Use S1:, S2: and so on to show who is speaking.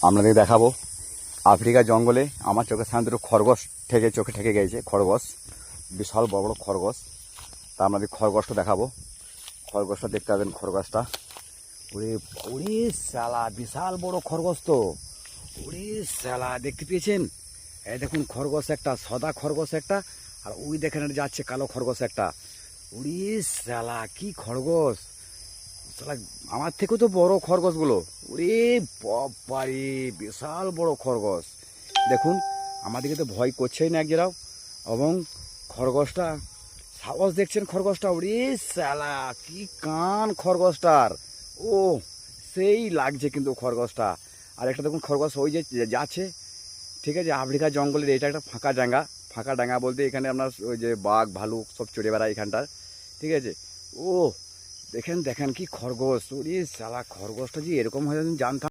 S1: আপনাদের দেখাবো আফ্রিকা জঙ্গলে আমার চোখের সামনে দুটো খরগোশ চোখে ঠেকে গেছে। খরগোশ, বিশাল বড় বড় খরগোশ। তা আপনাদের খরগোশটা দেখাবো। খরগোশটা দেখতে পাবেন। খরগোশটা ওরে ওরে শালা, বিশাল বড় খরগোশ তো। ওরে শালা, দেখতে পেয়েছেন? এই দেখুন খরগোশ একটা, সাদা খরগোশ একটা, আর ওই দেখেন যাচ্ছে কালো খরগোশ একটা। ওরে শালা, কি খরগোশ! শালা আমার থেকেও তো বড় খরগোশগুলো। ওরে বাবারে, বিশাল বড় খরগোশ। দেখুন আমাদেরকে তো ভয় করছেই না একজেরাও। এবং খরগোশটা সাহস দেখছেন খরগোশটা। ওরে শালা, কি কান খরগোশটার! ও সেই লাগছে কিন্তু খরগোশটা। আর একটা দেখুন খরগোশ ওই যে যাচ্ছে, ঠিক আছে। আফ্রিকা জঙ্গলের এটা একটা ফাঁকা ডাঙ্গা। ফাঁকা ডাঙ্গা বলতে এখানে আপনার ওই যে বাঘ ভালুক সব চড়ে বেড়ায় এখানটার, ঠিক আছে। ও দেখেন দেখেন কি খরগোশ! ওরে শালা, খরগোশটা যে এরকম হয় জানতাম।